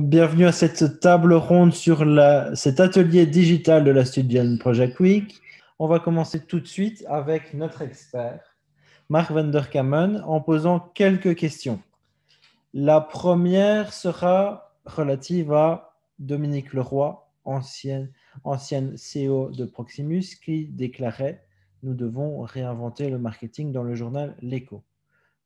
bienvenue à cette table ronde sur cet atelier digital de la Student Project Week. On va commencer tout de suite avec notre expert, Mark van der Kammen, en posant quelques questions. La première sera relative à Dominique Leroy, ancienne CEO de Proximus, qui déclarait « Nous devons réinventer le marketing » dans le journal L'Écho.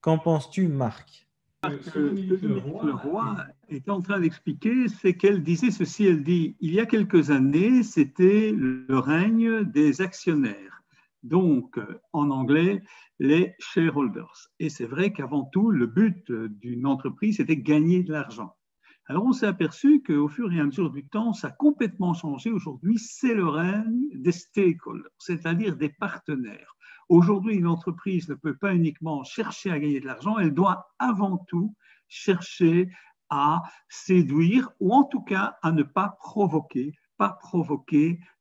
Qu'en penses-tu, Marc ? Ce que Dominique Leroy est en train d'expliquer, c'est qu'elle disait ceci, elle dit, il y a quelques années, c'était le règne des actionnaires, donc en anglais, les shareholders. Et c'est vrai qu'avant tout, le but d'une entreprise, c'était gagner de l'argent. Alors on s'est aperçu qu'au fur et à mesure du temps, ça a complètement changé. Aujourd'hui, c'est le règne des stakeholders, c'est-à-dire des partenaires. Aujourd'hui, une entreprise ne peut pas uniquement chercher à gagner de l'argent, elle doit avant tout chercher à séduire ou en tout cas à ne pas provoquer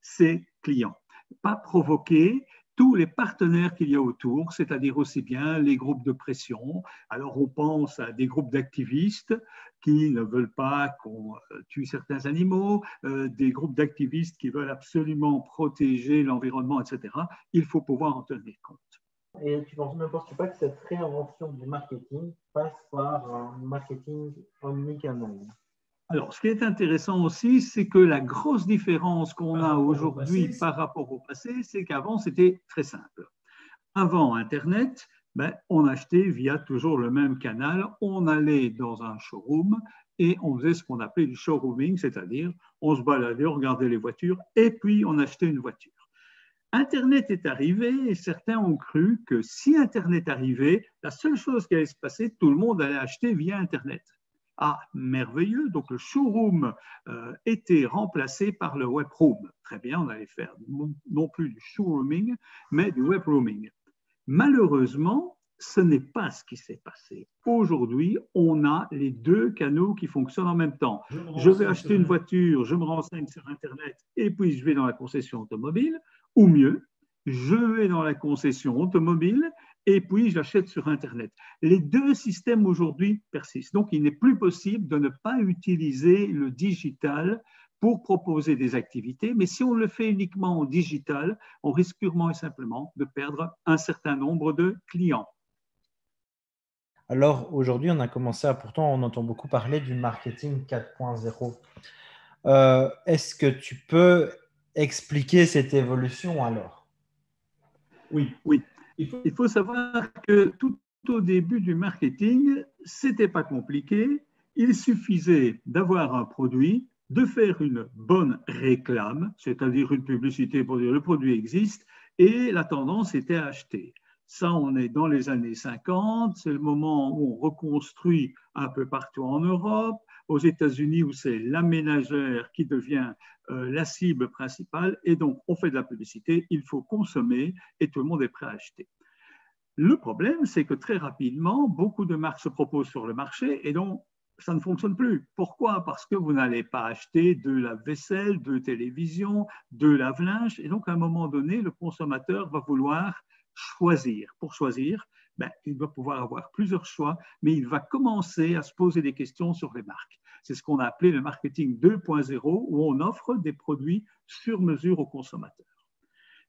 ses clients, pas provoquer tous les partenaires qu'il y a autour, c'est-à-dire aussi bien les groupes de pression. Alors on pense à des groupes d'activistes qui ne veulent pas qu'on tue certains animaux, des groupes d'activistes qui veulent absolument protéger l'environnement, etc. Il faut pouvoir en tenir compte. Et ne penses-tu pas que cette réinvention du marketing passe par un marketing omnicanal ? Alors, ce qui est intéressant aussi, c'est que la grosse différence qu'on a aujourd'hui par rapport au passé, c'est qu'avant, c'était très simple. Avant Internet, on achetait via toujours le même canal. On allait dans un showroom et on faisait ce qu'on appelait du showrooming, c'est-à-dire on se baladait, on regardait les voitures et puis on achetait une voiture. Internet est arrivé et certains ont cru que si Internet arrivait, la seule chose qui allait se passer, tout le monde allait acheter via Internet. Ah, merveilleux, donc le showroom était remplacé par le webroom. Très bien, on allait faire non plus du showrooming, mais du webrooming. Malheureusement, ce n'est pas ce qui s'est passé. Aujourd'hui, on a les deux canaux qui fonctionnent en même temps. Je vais acheter une voiture, je me renseigne sur Internet et puis je vais dans la concession automobile, ou mieux, je vais dans la concession automobile et puis j'achète sur Internet. Les deux systèmes aujourd'hui persistent. Donc, il n'est plus possible de ne pas utiliser le digital pour proposer des activités, mais si on le fait uniquement en digital, on risque purement et simplement de perdre un certain nombre de clients. Alors, aujourd'hui, pourtant, on entend beaucoup parler du marketing 4.0. Est-ce que tu peux expliquer cette évolution alors ? Oui. Il faut savoir que tout au début du marketing, c'était pas compliqué. Il suffisait d'avoir un produit, de faire une bonne réclame, c'est-à-dire une publicité pour dire le produit existe, et la tendance était à acheter. Ça, on est dans les années 50, c'est le moment où on reconstruit un peu partout en Europe, aux États-Unis où c'est la ménagère qui devient la cible principale, et donc on fait de la publicité, il faut consommer et tout le monde est prêt à acheter. Le problème, c'est que très rapidement, beaucoup de marques se proposent sur le marché et donc ça ne fonctionne plus. Pourquoi ? Parce que vous n'allez pas acheter de la vaisselle, de télévision, de lave-linge, et donc à un moment donné, le consommateur va vouloir choisir. Pour choisir, il doit pouvoir avoir plusieurs choix, mais il va commencer à se poser des questions sur les marques. C'est ce qu'on a appelé le marketing 2.0, où on offre des produits sur mesure aux consommateurs.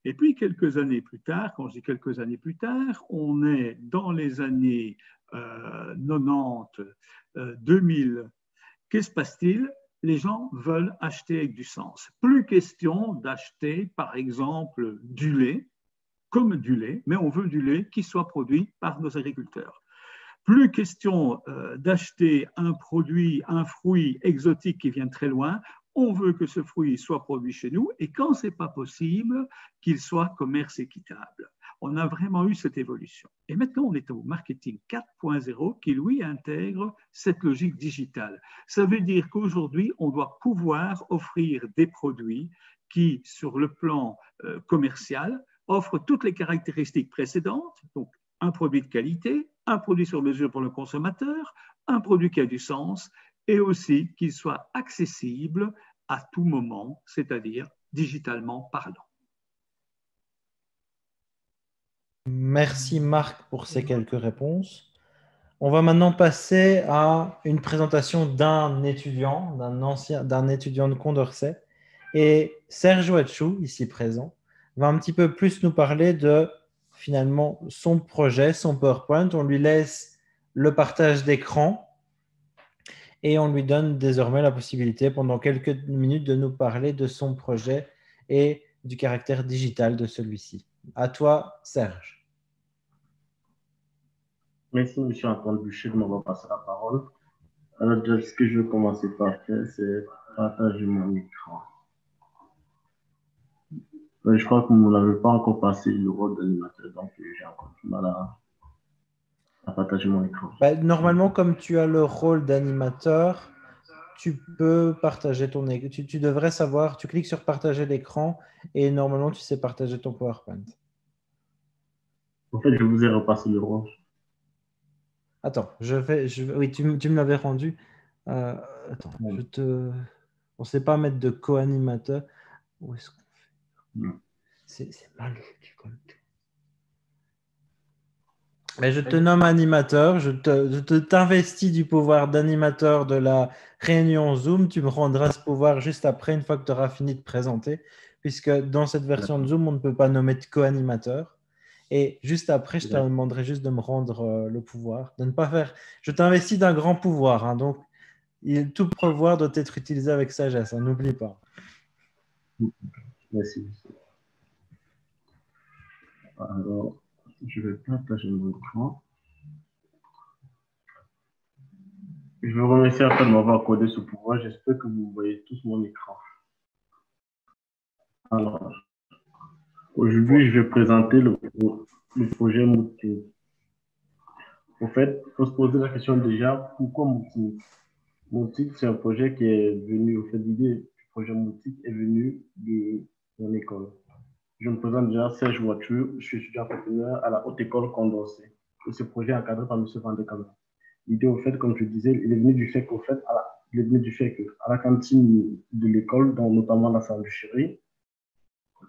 Et puis, quelques années plus tard, quand je dis quelques années plus tard, on est dans les années 90, 2000. Qu'est-ce qui se passe-t-il ? Les gens veulent acheter avec du sens. Plus question d'acheter, par exemple, du lait, comme du lait, mais on veut du lait qui soit produit par nos agriculteurs. Plus question d'acheter un produit, un fruit exotique qui vient de très loin. On veut que ce fruit soit produit chez nous et quand ce n'est pas possible, qu'il soit commerce équitable. On a vraiment eu cette évolution. Et maintenant, on est au marketing 4.0 qui, lui, intègre cette logique digitale. Ça veut dire qu'aujourd'hui, on doit pouvoir offrir des produits qui, sur le plan commercial, offrent toutes les caractéristiques précédentes, donc un produit de qualité, un produit sur mesure pour le consommateur, un produit qui a du sens et aussi qu'il soit accessible à tout moment, c'est-à-dire digitalement parlant. Merci Marc pour ces quelques réponses. On va maintenant passer à une présentation d'un étudiant, d'un étudiant de Condorcet. Et Serge Ouachou, ici présent, va un petit peu plus nous parler de finalement son projet, son PowerPoint. On lui laisse le partage d'écran et on lui donne désormais la possibilité pendant quelques minutes de nous parler de son projet et du caractère digital de celui-ci. À toi, Serge. Merci, M. Antoine Boucher, de m'avoir passé la parole. Alors, ce que je vais commencer par faire, c'est partager mon écran. Je crois que vous n'avez pas encore passé le rôle d'animateur, donc j'ai encore du mal à partager mon écran. Normalement, comme tu as le rôle d'animateur, tu peux partager ton écran. Tu devrais savoir, tu cliques sur partager l'écran et normalement, tu sais partager ton PowerPoint. En fait, je vous ai repassé le rôle. Attends, oui, tu me l'avais rendu. Attends, Ouais. on ne sait pas mettre de co-animateur. Où est-ce qu'on fait? C'est mal foutu comme tout. Mais je te nomme animateur, t'investis du pouvoir d'animateur de la réunion Zoom. Tu me rendras ce pouvoir juste après, une fois que tu auras fini de présenter, puisque dans cette version de Zoom, on ne peut pas nommer de co-animateur. Et juste après, je te demanderai juste de me rendre le pouvoir, de ne pas faire. Je t'investis d'un grand pouvoir, hein, donc tout pouvoir doit être utilisé avec sagesse, hein, n'oublie pas. Merci. Alors, je vais partager mon écran. Je vous remercie après de m'avoir accordé ce pouvoir. J'espère que vous voyez tous mon écran. Alors, aujourd'hui, je vais présenter le projet Mouting. En fait, il faut se poser la question déjà, pourquoi Mouting? Mouting, c'est un projet qui est venu, au fait, l'idée du projet Mouting est venue de mon école. Je me présente déjà, Serge Ouachou, je suis étudiant entrepreneur à la Haute École Condorcet. Et ce projet est encadré par M. Van de Kamen. L'idée, au fait, comme je disais, il est venu du fait qu'au fait, il est venu du fait qu'à la cantine de l'école, dont notamment la sandwicherie,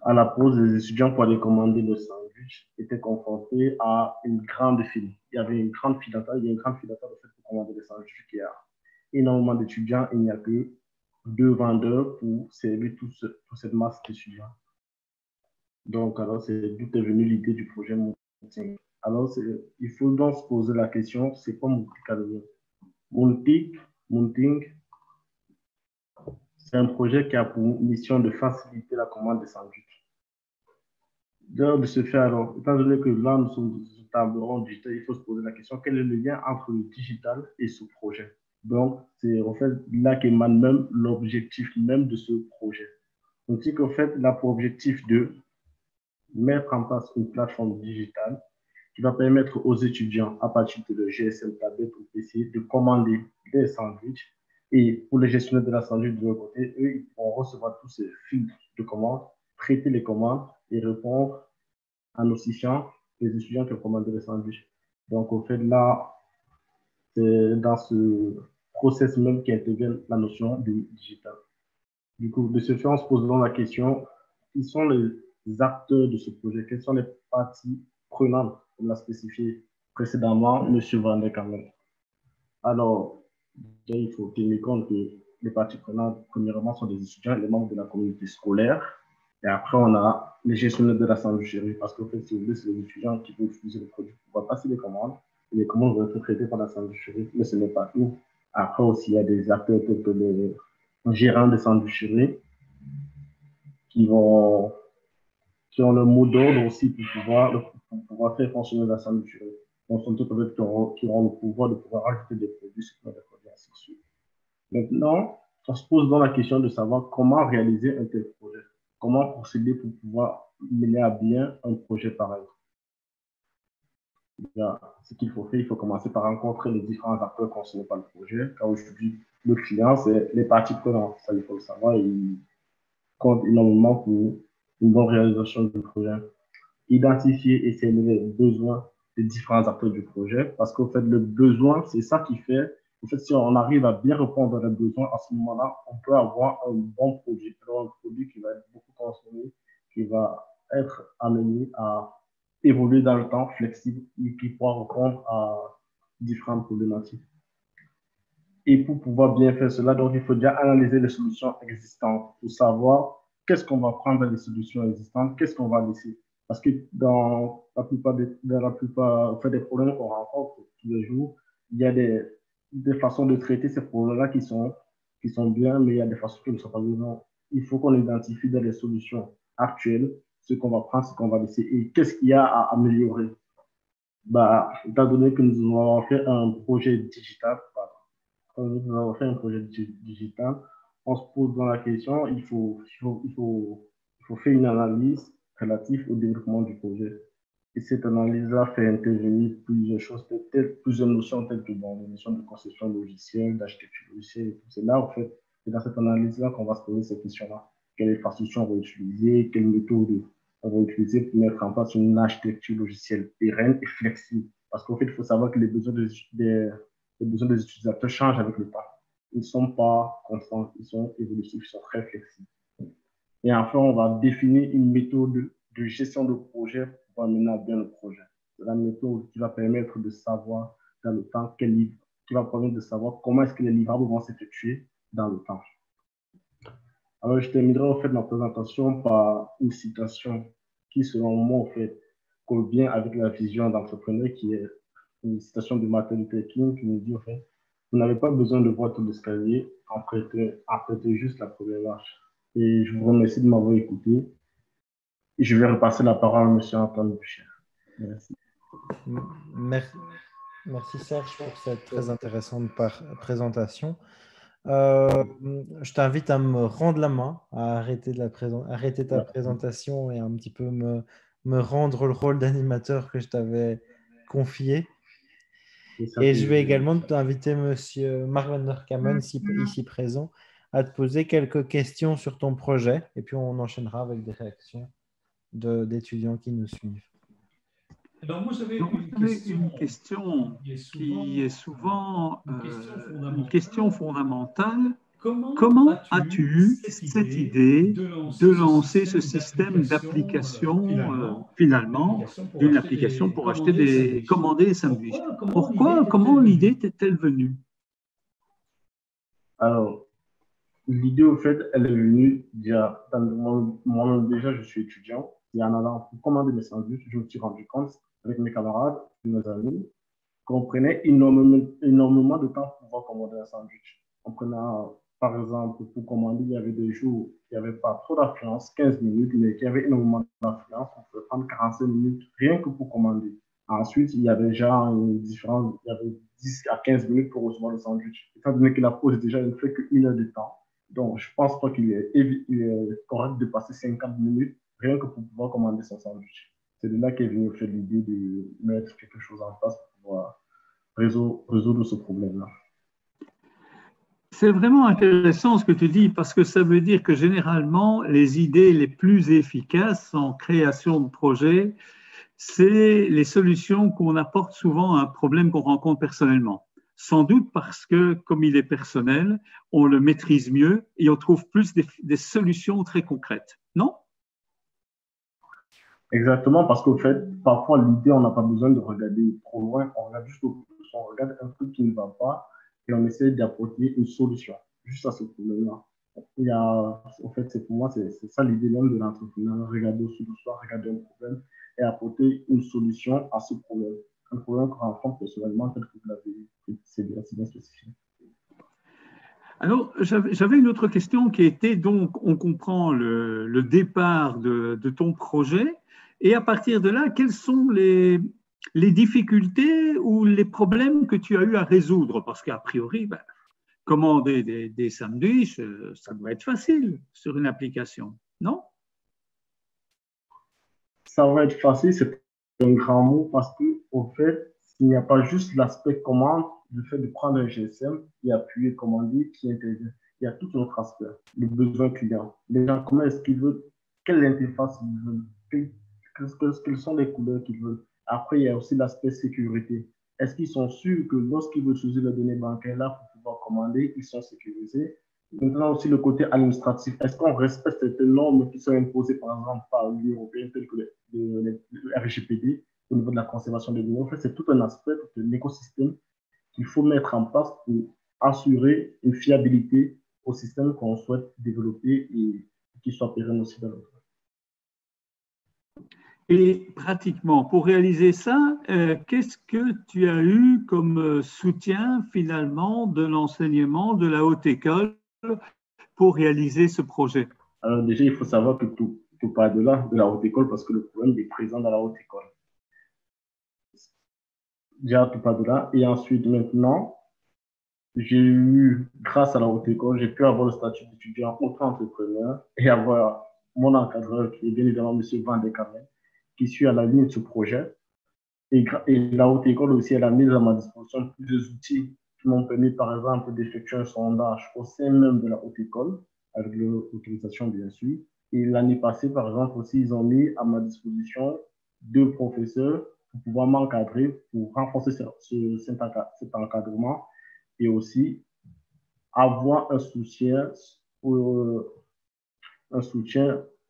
à la pause, les étudiants pour aller commander le sandwich étaient confrontés à une grande file. Il y avait une grande file d'attente, il y a une grande file d'attente pour commander les sandwichs qui a énormément d'étudiants, il n'y a que 2 vendeurs pour servir toute cette masse d'étudiants. Donc, alors, c'est d'où est venue l'idée du projet Multic. Alors, il faut donc se poser la question, c'est quoi Multic? Multic, c'est un projet qui a pour mission de faciliter la commande des sandwichs. De ce fait, alors, étant donné que là, nous sommes dans une table ronde digitale, il faut se poser la question, quel est le lien entre le digital et ce projet? Donc, c'est en fait là qu'émane même l'objectif même de ce projet. On dit qu'en fait, il a pour objectif de mettre en place une plateforme digitale qui va permettre aux étudiants, à partir de leur GSM, tablette ou PC, de commander des sandwichs. Et pour les gestionnaires de la sandwich de leur côté, eux, ils pourront recevoir tous ces fils de commandes, traiter les commandes et répondre en notifiant les étudiants qui ont commandé les sandwichs. Donc, au fait, là, c'est dans ce process même qui intervient la notion de digital. Du coup, de ce fait, on se pose donc la question, qui sont les acteurs de ce projet? Quelles sont les parties prenantes, comme l'a spécifié précédemment M. Van der Kamen? Alors, il faut tenir compte que les parties prenantes, premièrement, sont des étudiants, les membres de la communauté scolaire. Et après, on a les gestionnaires de la sandwicherie, parce qu'en fait, si vous voulez, c'est les étudiants qui vont utiliser le produit pour passer les commandes. Et les commandes vont être traitées par la sandwicherie, mais ce n'est pas tout. Après aussi, il y a des acteurs tels que les gérants de sandwicherie qui ont le mot d'ordre aussi pour pouvoir faire fonctionner la sandwicherie. Donc, sont peut-être qui auront le pouvoir de pouvoir ajouter des produits, supprimer des produits, ainsi de suite. Maintenant, on se pose dans la question de savoir comment réaliser un tel projet. Comment procéder pour pouvoir mener à bien un projet pareil. Ce qu'il faut faire, il faut commencer par rencontrer les différents acteurs concernés par le projet. Car aujourd'hui, le client, c'est les parties prenantes. Ça, il faut le savoir. Il compte énormément pour une bonne réalisation du projet. Identifier et cerner les besoins des différents acteurs du projet. Parce qu'en fait, le besoin, c'est ça qui fait. En fait, si on arrive à bien répondre aux besoins, à ce moment-là, on peut avoir un bon produit. Alors, un produit qui va être beaucoup consommé, qui va être amené à évoluer dans le temps, flexible, et qui pourra répondre à différentes problématiques. Et pour pouvoir bien faire cela, donc, il faut déjà analyser les solutions existantes pour savoir qu'est-ce qu'on va prendre dans les solutions existantes, qu'est-ce qu'on va laisser. Parce que dans la plupart des problèmes qu'on rencontre tous les jours, il y a des façons de traiter ces problèmes-là qui sont bien, mais il y a des façons qui ne sont pas bien. Il faut qu'on identifie dans les solutions actuelles ce qu'on va prendre, ce qu'on va laisser et qu'est-ce qu'il y a à améliorer. Bah, étant donné que nous avons fait un projet digital, quand nous avons fait un projet digital, on se pose dans la question, il faut faire une analyse relative au développement du projet. Et cette analyse-là fait intervenir plusieurs choses, plusieurs notions telles que les notions de conception logicielle, d'architecture logicielle et tout. C'est là, en fait, c'est dans cette analyse-là qu'on va se poser ces questions-là. Quelle infrastructure on va utiliser, quelle méthode on va utiliser pour mettre en place une architecture logicielle pérenne et flexible. Parce qu'en fait, il faut savoir que les besoins des utilisateurs changent avec le temps. Ils ne sont pas constants, ils sont évolutifs, ils sont très flexibles. Et enfin, on va définir une méthode de gestion de projet pour mener à bien le projet. C'est la méthode qui va permettre de savoir dans le temps qui va permettre de savoir comment est-ce que les livrables vont s'effectuer dans le temps. Alors, je terminerai en fait ma présentation par une citation qui, selon moi, en fait, colle bien avec la vision d'entrepreneur qui est une citation de Martin Luther King qui nous dit, en fait, vous n'avez pas besoin de voir tout l'escalier, empruntez juste la première marche. Et je vous remercie de m'avoir écouté. Et je vais repasser la parole à M. Antoine Boucher. Merci. Merci Serge pour cette très intéressante présentation. Je t'invite à me rendre la main, à arrêter ta présentation et un petit peu me rendre le rôle d'animateur que je t'avais confié. Et je vais également t'inviter, monsieur Mark van der Kamen, ici présent, à te poser quelques questions sur ton projet. Et puis, on enchaînera avec des réactions d'étudiants qui nous suivent. Alors, moi, j'avais une question qui est souvent une question fondamentale. Comment as-tu eu cette idée de lancer ce système d'application, finalement, d'une application pour acheter commander des sandwichs? Comment l'idée t'est-elle venue? Alors, l'idée, au fait, elle est venue déjà, moi-même déjà, je suis étudiant, et en allant pour commander des sandwichs, je me suis rendu compte, avec mes camarades, mes amis, qu'on prenait énormément de temps pour pouvoir commander un sandwich. On prenait, par exemple, pour commander, il y avait des jours où il n'y avait pas trop d'affluence, 15 minutes, mais qu'il y avait énormément d'affluence, on pouvait prendre 45 minutes rien que pour commander. Ensuite, il y avait déjà une différence, il y avait 10 à 15 minutes pour recevoir le sandwich. Étant donné que la pause déjà ne fait qu'une heure de temps. Donc, je pense pas qu'il est correct de passer 50 minutes rien que pour pouvoir commander son sandwich. C'est de là qu'est venue l'idée de mettre quelque chose en place pour pouvoir résoudre ce problème-là. C'est vraiment intéressant ce que tu dis parce que ça veut dire que généralement, les idées les plus efficaces en création de projet, c'est les solutions qu'on apporte souvent à un problème qu'on rencontre personnellement. Sans doute parce que, comme il est personnel, on le maîtrise mieux et on trouve plus des solutions très concrètes. Non? Exactement, parce qu'au fait, parfois, l'idée, on n'a pas besoin de regarder trop loin, on regarde juste on regarde un truc qui ne va pas et on essaie d'apporter une solution juste à ce problème-là. En fait, pour moi, c'est ça l'idée même de l'entrepreneur, regarder au-dessus de soi, regarder un problème et apporter une solution à ce problème. Un problème qu'on rencontre personnellement, tel que vous l'avez, c'est bien spécifié. Alors, j'avais une autre question qui était donc, on comprend le départ de ton projet, et à partir de là, quelles sont les difficultés ou les problèmes que tu as eu à résoudre? Parce qu'a priori, commander des sandwichs, ça doit être facile sur une application, non? Ça va être facile, c'est un grand mot parce que, au fait, il n'y a pas juste l'aspect commande, le fait de prendre un GSM et appuyer commander qui intervient. Il y a tout un autre aspect, le besoin client. Les gens, comment est-ce qu'ils veulent, quelle interface ils veulent, quelles sont les couleurs qu'ils veulent. Après, il y a aussi l'aspect sécurité. Est-ce qu'ils sont sûrs que lorsqu'ils veulent utiliser les données bancaires là pour pouvoir commander, ils sont sécurisés? Maintenant aussi le côté administratif. Est-ce qu'on respecte certaines normes qui sont imposées par exemple par l'Union européenne, telles que le RGPD au niveau de la conservation des données? En fait, c'est tout un aspect, tout un écosystème qu'il faut mettre en place pour assurer une fiabilité au système qu'on souhaite développer et qu'il soit pérenne aussi dans le temps. Et pratiquement, pour réaliser ça, qu'est-ce que tu as eu comme soutien finalement de l'enseignement de la haute école pour réaliser ce projet? Alors déjà, il faut savoir que tout part de là, de la haute école, parce que le problème est présent dans la haute école. Déjà, tout part de là. Et ensuite, maintenant, j'ai eu, grâce à la haute école, j'ai pu avoir le statut d'étudiant auto-entrepreneur et avoir mon encadreur, qui est bien évidemment M. Van de Kamen, qui suit à la ligne de ce projet. Et la haute école aussi, elle a mis à ma disposition plusieurs outils qui m'ont permis, par exemple, d'effectuer un sondage au sein même de la haute école, avec l'autorisation, bien sûr. Et l'année passée, par exemple, aussi, ils ont mis à ma disposition 2 professeurs pour pouvoir m'encadrer, pour renforcer cet encadrement et aussi avoir un soutien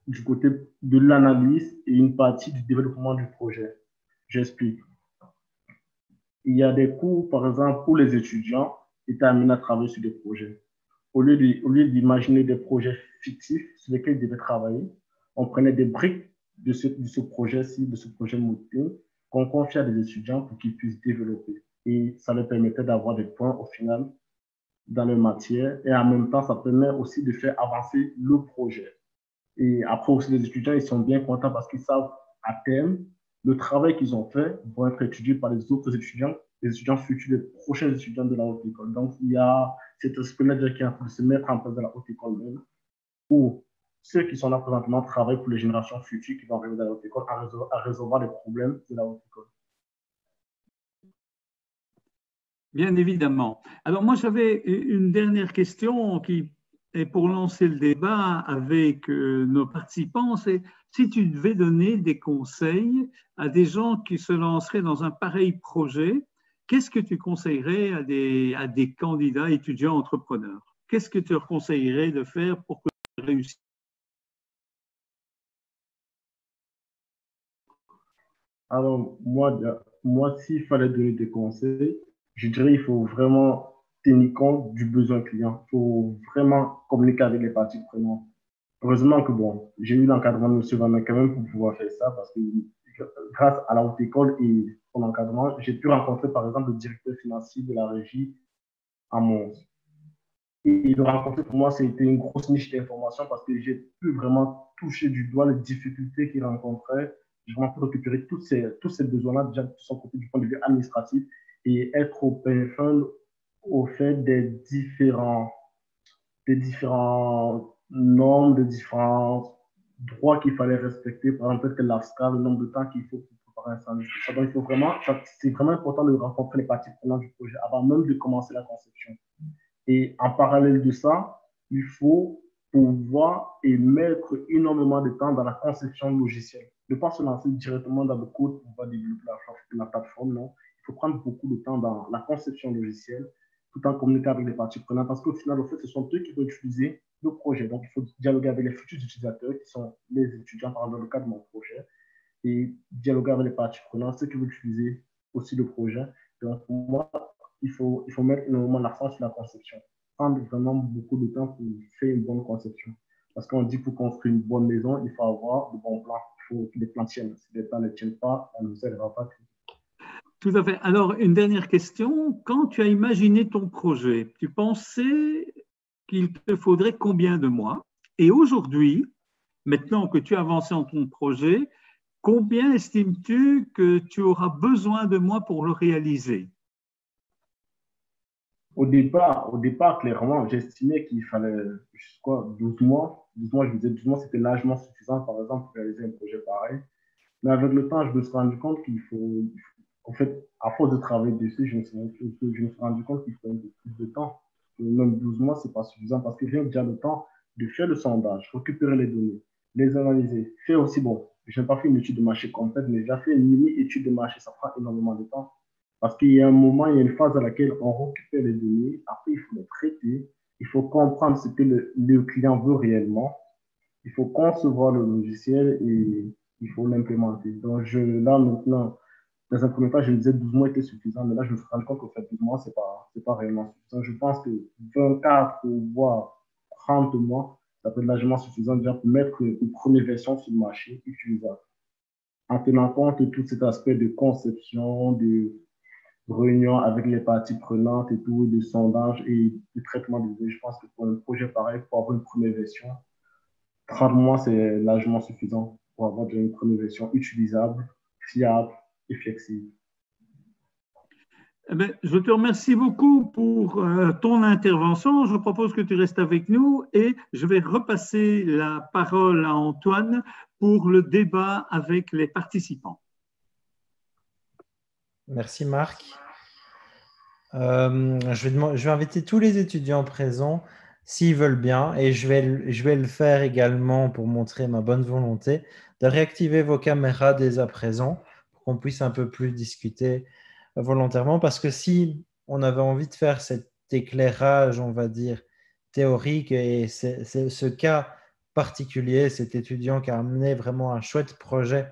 du côté de l'analyse et une partie du développement du projet. J'explique. Il y a des cours, par exemple, où les étudiants étaient amenés à travailler sur des projets. Au lieu d'imaginer des projets fictifs sur lesquels ils devaient travailler, on prenait des briques de ce projet-ci, de ce projet Moodle, qu'on confiait à des étudiants pour qu'ils puissent développer. Et ça leur permettait d'avoir des points au final dans leur matière. Et en même temps, ça permet aussi de faire avancer le projet. Et après aussi, les étudiants, ils sont bien contents parce qu'ils savent à terme, le travail qu'ils ont fait va être étudié par les autres étudiants, les étudiants futurs, les prochains étudiants de la haute école. Donc, il y a cet aspect-là qui est en train de se mettre en place dans la haute école même, où ceux qui sont là présentement travaillent pour les générations futures qui vont arriver dans la haute école à résoudre les problèmes de la haute école. Bien évidemment. Alors moi, j'avais une dernière question qui est pour lancer le débat avec nos participants. C'est si tu devais donner des conseils à des gens qui se lanceraient dans un pareil projet, qu'est-ce que tu conseillerais à des candidats étudiants entrepreneurs? Qu'est-ce que tu leur conseillerais de faire pour que tu réussisses? Alors, moi s'il fallait donner des conseils, je dirais qu'il faut vraiment tenir compte du besoin client. Il faut vraiment communiquer avec les parties prenantes. Heureusement que bon, j'ai eu l'encadrement de M. Van quand même pour pouvoir faire ça parce que grâce à la haute école et son encadrement, j'ai pu rencontrer par exemple le directeur financier de la régie à Mons. Et le rencontrer pour moi, c'était une grosse niche d'information parce que j'ai pu vraiment toucher du doigt les difficultés qu'il rencontrait. J'ai vraiment pu récupérer tous ces besoins-là déjà de son côté du point de vue administratif et être au téléphone au fait des différents normes, des différents droits qu'il fallait respecter, par exemple, peut-être l'AFSCA, le nombre de temps qu'il faut pour préparer un sandwich. Donc, c'est vraiment important de rencontrer les parties prenantes du projet avant même de commencer la conception. Et en parallèle de ça, il faut pouvoir et mettre énormément de temps dans la conception logicielle. Ne pas se lancer directement dans le code pour pouvoir développer la plateforme, non. Il faut prendre beaucoup de temps dans la conception logicielle tout en communiquant avec les parties prenantes parce qu'au final, au fait, ce sont eux qui vont utiliser le projet. Donc, il faut dialoguer avec les futurs utilisateurs qui sont les étudiants, par exemple, dans le cadre de mon projet et dialoguer avec les parties prenantes, ceux qui vont utiliser aussi le projet. Donc, pour moi, il faut mettre énormément l'accent sur la conception. Prendre vraiment beaucoup de temps pour faire une bonne conception. Parce qu'on dit que pour construire une bonne maison, il faut avoir de bons plans. Il faut que les plans tiennent. Si les plans ne tiennent pas, la maison ne va pas tenir. Tout à fait. Alors, une dernière question. Quand tu as imaginé ton projet, tu pensais qu'il te faudrait combien de mois? Et aujourd'hui, maintenant que tu as avancé en ton projet, combien estimes-tu que tu auras besoin de mois pour le réaliser? Au départ, clairement, j'estimais qu'il fallait quoi, 12 mois. 12 mois, je me disais 12 mois, c'était largement suffisant, par exemple, pour réaliser un projet pareil. Mais avec le temps, je me suis rendu compte qu'il faut, en fait, à force de travailler dessus, je me suis rendu compte qu'il faut un peu plus de temps. Et même 12 mois, ce n'est pas suffisant parce que j'ai déjà le temps de faire le sondage, récupérer les données, les analyser, faire aussi, bon, je n'ai pas fait une étude de marché complète, mais j'ai fait une mini-étude de marché, ça prend énormément de temps. Parce qu'il y a un moment, il y a une phase dans laquelle on récupère les données, après il faut les traiter, il faut comprendre ce que le client veut réellement, il faut concevoir le logiciel et il faut l'implémenter. Donc là maintenant, dans un premier temps, je me disais 12 mois était suffisant, mais là, je me suis rendu compte qu'au fait, 12 mois, c'est pas réellement suffisant. Je pense que 24 voire 30 mois, ça peut être largement suffisant déjà pour mettre une première version sur le marché utilisable. En tenant compte de tout cet aspect de conception, de réunion avec les parties prenantes et tout, de sondage et de traitement des données, je pense que pour un projet pareil, pour avoir une première version, 30 mois, c'est largement suffisant pour avoir déjà une première version utilisable, fiable et flexible. Eh bien, je te remercie beaucoup pour ton intervention. Je propose que tu restes avec nous et je vais repasser la parole à Antoine pour le débat avec les participants. Merci Marc. Je vais inviter tous les étudiants présents s'ils veulent bien, et je vais le faire également pour montrer ma bonne volonté, de réactiver vos caméras dès à présent pour qu'on puisse un peu plus discuter volontairement, parce que si on avait envie de faire cet éclairage, on va dire, théorique, et c'est ce cas particulier, cet étudiant qui a amené vraiment un chouette projet,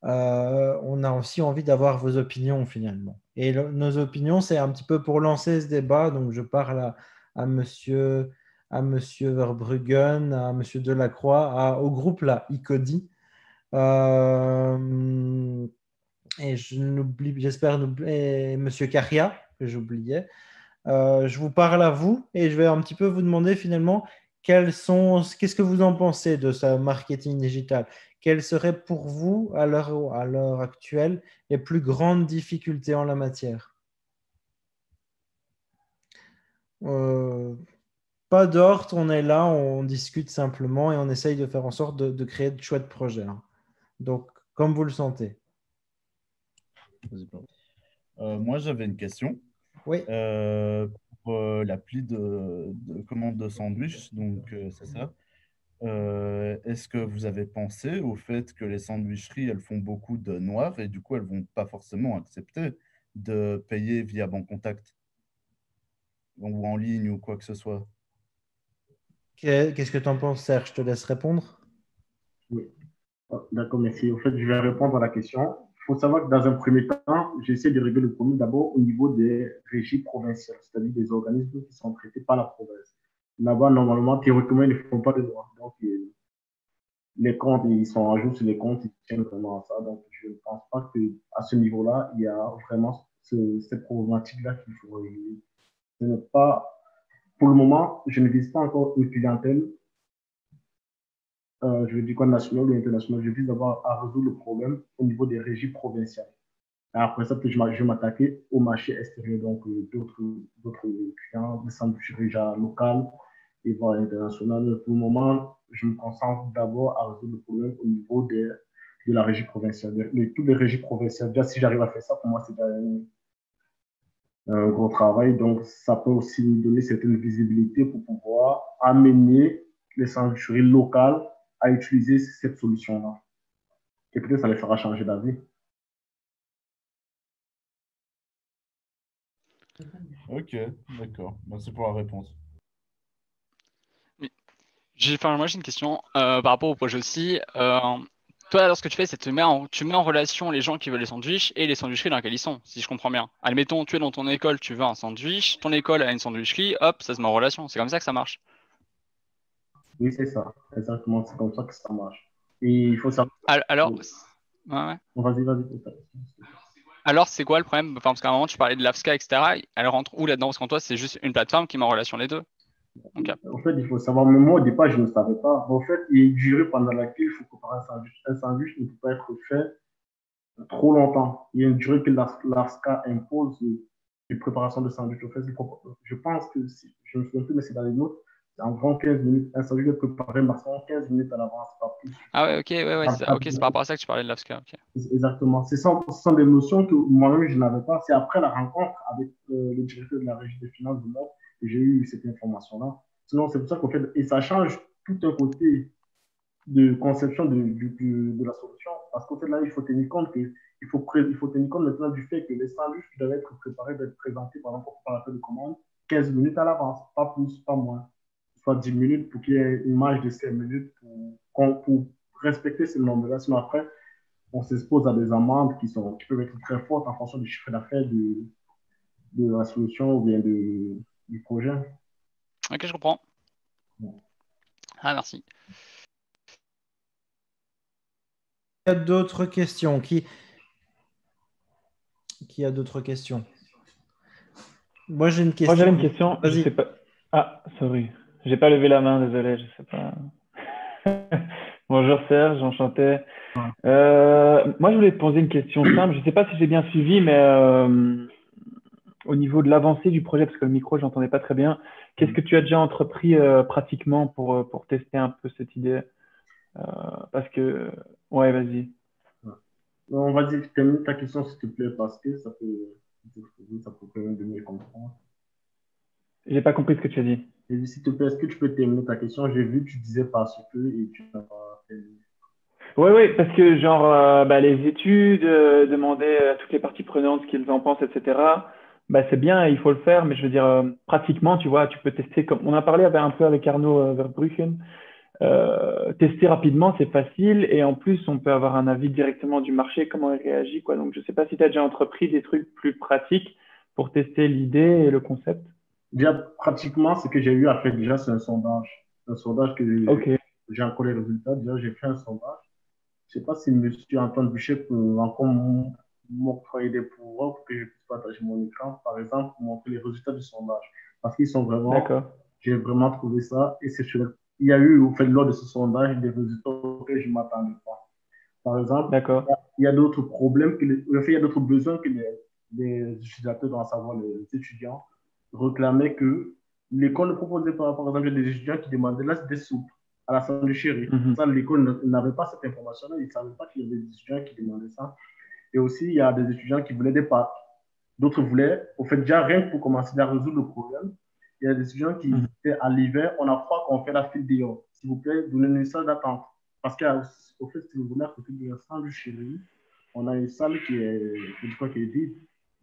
on a aussi envie d'avoir vos opinions finalement. Et nos opinions, c'est un petit peu pour lancer ce débat. Donc, je parle à monsieur Verbruggen, à monsieur Delacroix, au groupe là, ICODI. Et j'espère n'oublier monsieur Caria, que j'oubliais. Je vous parle à vous et je vais un petit peu vous demander finalement qu'est-ce que vous en pensez de ce marketing digital? Quelles seraient pour vous, à l'heure actuelle, les plus grandes difficultés en la matière? Euh, Pas d'ordre, on est là, on discute simplement et on essaye de faire en sorte de créer de chouettes projets, hein. Donc, comme vous le sentez. Moi, j'avais une question. Oui. Pour l'appli de commande de sandwich, donc c'est ça. Est-ce que vous avez pensé au fait que les sandwicheries, elles font beaucoup de noirs et du coup, elles vont pas forcément accepter de payer via Bancontact ou en ligne ou quoi que ce soit? Qu'est-ce que tu en penses, Serge? Je te laisse répondre. Oui. D'accord, merci. En fait, je vais répondre à la question. Il faut savoir que dans un premier temps, j'essaie de régler le problème d'abord au niveau des régies provinciales, c'est-à-dire des organismes qui sont traités par la province. Là-bas, normalement, théoriquement, ils ne font pas de loi. Donc, les comptes, ils sont à jour sur les comptes, ils tiennent vraiment à ça. Donc, je ne pense pas qu'à ce niveau-là, il y a vraiment cette problématique-là qu'il faut régler. Ce n'est pas, pour le moment, je ne vise pas encore une clientèle, je veux dire quoi, national ou international. Je vise d'abord à résoudre le problème au niveau des régies provinciales. Et après ça, je vais m'attaquer au marché extérieur, donc d'autres clients, des centres déjà locales et voire internationales. Pour le moment, je me concentre d'abord à résoudre le problème au niveau de la régie provinciale, de toutes les régies provinciales. Déjà, si j'arrive à faire ça, pour moi, c'est un gros travail. Donc, ça peut aussi nous donner certaine visibilité pour pouvoir amener les sanctuaires locales à utiliser cette solution-là. Et peut-être ça les fera changer d'avis. Ok, d'accord. Merci pour la réponse. Oui. Moi, j'ai une question par rapport au projet aussi. Toi, alors, ce que tu fais, c'est tu mets en relation les gens qui veulent les sandwichs et les sandwicheries dans lesquelles ils sont, si je comprends bien. Admettons, tu es dans ton école, tu veux un sandwich, ton école a une sandwicherie, hop, ça se met en relation. C'est comme ça que ça marche. Oui, c'est ça. Exactement. C'est comme ça que ça marche. Et il faut savoir. Alors, ouais, ouais. Vas-y, vas-y. Alors, c'est quoi le problème? Enfin, parce qu'à un moment, tu parlais de l'AFSCA, etc. Elle rentre où là-dedans? Parce qu'en toi, c'est juste une plateforme qui met en relation les deux. Okay. En fait, il faut savoir, même moi, au départ, je ne savais pas. En fait, il y a une durée pendant laquelle il faut préparer un sandwich. Un sandwich ne peut pas être fait trop longtemps. Il y a une durée que l'AFSCA impose de préparation de sandwich. En fait, je pense que, je ne me souviens plus, mais c'est dans les notes, c'est environ 15 minutes. Un sandwich est préparé maximum 15 minutes à l'avance, pas plus. Ah ouais, ok, ouais, c'est par rapport à ça que tu parlais de l'AFSCA. Okay. Exactement. Ce sont des notions que moi-même, je n'avais pas. C'est après la rencontre avec le directeur de la régie des finances de Mont que j'ai eu cette information-là. Sinon, c'est pour ça qu'en fait, et ça change tout un côté de conception de la solution. Parce qu'en fait, là, il faut tenir compte il faut tenir compte maintenant du fait que les sandwichs doivent être préparés, doivent être présentés par exemple par la de commande 15 minutes à l'avance, pas plus, pas moins. Soit 10 minutes pour qu'il y ait une marge de 5 minutes pour respecter ce nombre-là. Sinon, après, on s'expose à des amendes qui peuvent être très fortes en fonction du chiffre d'affaires de la solution ou bien du projet. Ok, je comprends. Ah, merci. Il y a d'autres questions. Qui a d'autres questions? Moi, j'ai une question. Moi, j'avais une question. Je Vas-y. sais pas. Ah, sorry. J'ai pas levé la main, désolé. Je sais pas. Bonjour Serge, enchanté. Moi, je voulais te poser une question simple. Je sais pas si j'ai bien suivi, mais au niveau de l'avancée du projet, parce que le micro, je n'entendais pas très bien, qu'est-ce que tu as déjà entrepris pratiquement pour tester un peu cette idée? Parce que, ouais, vas-y. On va dire, termine ta question, s'il te plaît, parce que ça peut permettre de mieux comprendre. J'ai pas compris ce que tu as dit. J'ai dit, s'il te plaît, est-ce que tu peux terminer ta question? J'ai vu que tu disais parce que et tu n'as pas terminé. Oui, parce que genre les études, demander à toutes les parties prenantes ce qu'ils en pensent, etc. C'est bien, il faut le faire, mais je veux dire, pratiquement, tu vois, tu peux tester comme on a parlé un peu avec Arnaud Verbruggen. Tester rapidement, c'est facile, et en plus, on peut avoir un avis directement du marché, comment il réagit, quoi. Donc, je sais pas si tu as déjà entrepris des trucs plus pratiques pour tester l'idée et le concept. Déjà, pratiquement, ce que j'ai eu à faire déjà, c'est un sondage. Un sondage que Ok, j'ai encore les résultats. Déjà, j'ai fait un sondage. Je ne sais pas si M. Antoine Boucher peut encore m'octroyer des pouvoirs pour que je puisse partager mon écran, par exemple, pour montrer les résultats du sondage. Parce qu'ils sont vraiment, d'accord. j'ai vraiment trouvé ça exceptionnel. Il y a eu, au fait, lors de ce sondage, des résultats auxquels je ne m'attendais pas. Par exemple, D'accord. il y a d'autres problèmes, il y a d'autres besoins que les utilisateurs doivent savoir, les étudiants réclamaient que l'école ne proposait pas. Par exemple, il y a des étudiants qui demandaient là, des soupes à la salle de chérie. Mhm. Ça, l'école n'avait pas cette information-là, ils ne savaient pas qu'il y avait des étudiants qui demandaient ça. Et aussi, il y a des étudiants qui voulaient des pâtes. D'autres voulaient, au fait, déjà rien que pour commencer à résoudre le problème, il y a des étudiants qui Mhm. étaient à l'hiver, on a froid quand on fait la file dehors. S'il vous plaît, donnez-nous une salle d'attente. Parce qu'au fait, si vous voulez, à côté de la salle de chérie, on a une salle je crois, qui est vide.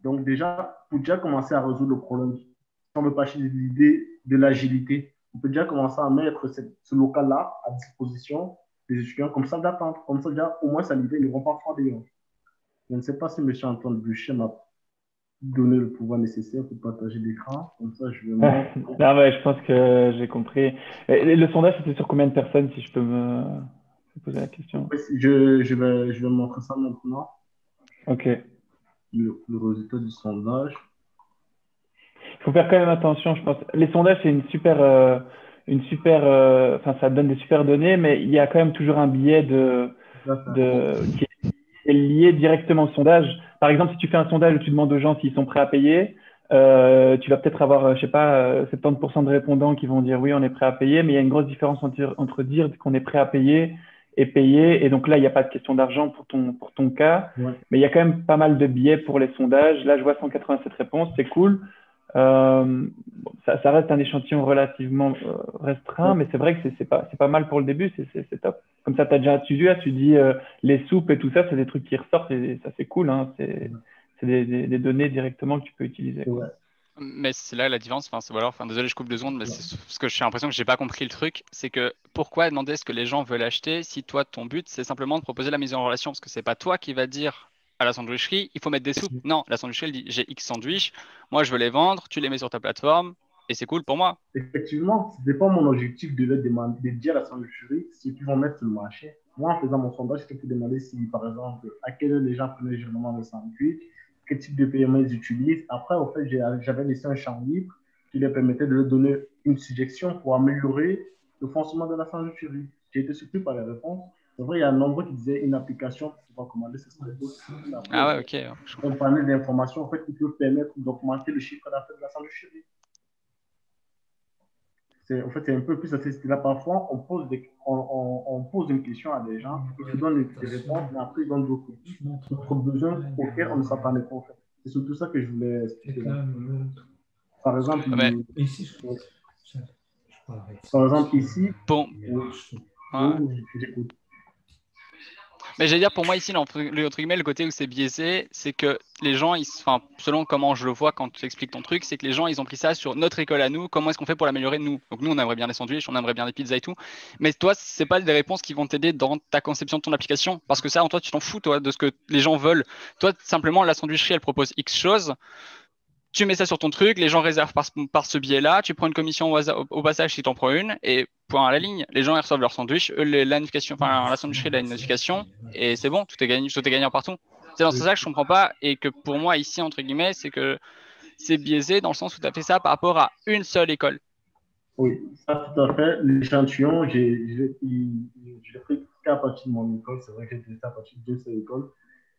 Donc déjà, pour déjà commencer à résoudre le problème, si on ne veut pas chercher l'idée de l'agilité, on peut déjà commencer à mettre ce local-là à disposition des étudiants comme salle d'attente. Comme ça, déjà, au moins, ça l'idée, ils ne vont pas froid dehors. Je ne sais pas si M. Antoine Boucher m'a donné le pouvoir nécessaire pour partager l'écran. Comme ça, je vais montrer. Non, je pense que j'ai compris. Et le sondage, c'était sur combien de personnes, si je peux me poser la question? Je vais montrer ça maintenant. Ok. Le résultat du sondage. Il faut faire quand même attention, je pense. Les sondages, c'est enfin, ça donne des super données, mais il y a quand même toujours un biais qui est lié directement au sondage. Par exemple, si tu fais un sondage où tu demandes aux gens s'ils sont prêts à payer, tu vas peut-être avoir, je sais pas, 70% de répondants qui vont dire oui, on est prêt à payer, mais il y a une grosse différence entre dire qu'on est prêt à payer et payer. Et donc là, il n'y a pas de question d'argent pour ton cas, Ouais. mais il y a quand même pas mal de biais pour les sondages. Là, je vois 187 réponses, c'est cool. Ça reste un échantillon relativement restreint, mais c'est vrai que c'est pas mal pour le début, c'est top. Comme ça, tu as déjà tu dis les soupes et tout ça, c'est des trucs qui ressortent et ça, c'est cool. Hein. C'est des données directement que tu peux utiliser. Ouais. Mais c'est là la différence. Désolé, je coupe 2 secondes, mais c'est parce que j'ai l'impression que j'ai pas compris le truc. C'est que pourquoi demander ce que les gens veulent acheter si toi, ton but, c'est simplement de proposer la mise en relation, parce que c'est pas toi qui va dire à la sandwicherie, il faut mettre des soupes. Non, la sandwicherie, elle dit, j'ai X sandwichs, moi je veux les vendre, tu les mets sur ta plateforme et c'est cool pour moi. Effectivement, ce n'est pas mon objectif de leur demander, de dire à la sandwicherie ce qu'ils vont mettre sur le marché. Moi, en faisant mon sondage, c'était pour demander si, par exemple, à quelle heure les gens prenaient généralement le sandwich, quel type de paiement ils utilisent. Après, en fait, j'avais laissé un champ libre qui leur permettait de leur donner une suggestion pour améliorer le fonctionnement de la sandwicherie. J'ai été surpris par les réponses. C'est vrai, il y a un nombre qui disait une application pour pouvoir commander ce sandwich. Ah ouais, ok. Un panel d'informations en fait, qui peut permettre d'augmenter le chiffre d'affaires de la sandwicherie. En fait, c'est un peu plus à ce style-là. Parfois, on pose une question à des gens, ils te donnent des réponses, mais après, ils donnent d'autres besoins auxquels on ne s'attendait pas. En fait. C'est surtout ça que je voulais expliquer. Par exemple, Bon. j'écoute. Mais j'allais dire, pour moi, ici, entre guillemets, le côté où c'est biaisé, c'est que les gens, selon comment je le vois quand tu expliques ton truc, c'est que les gens, ils ont pris ça sur notre école à nous, comment est-ce qu'on fait pour l'améliorer nous. Donc nous, on aimerait bien des sandwichs, on aimerait bien des pizzas et tout. Mais toi, c'est pas des réponses qui vont t'aider dans ta conception de ton application. Parce que ça, en toi, tu t'en fous, toi, de ce que les gens veulent. Toi, simplement, la sandwicherie, elle propose X choses. Tu mets ça sur ton truc, les gens réservent par ce biais-là, tu prends une commission au passage si tu en prends une, et point à la ligne. Les gens ils reçoivent leur sandwich, la sandwicherie a une notification, et c'est bon, tout est gagnant partout. C'est dans ce sens que je comprends pas, et que pour moi, ici, entre guillemets, c'est que c'est biaisé dans le sens où tu as fait ça par rapport à une seule école. Oui, ça tout à fait. L'échantillon, j'ai pris qu'à partir de mon école. C'est vrai que j'ai fait à partir de cette école.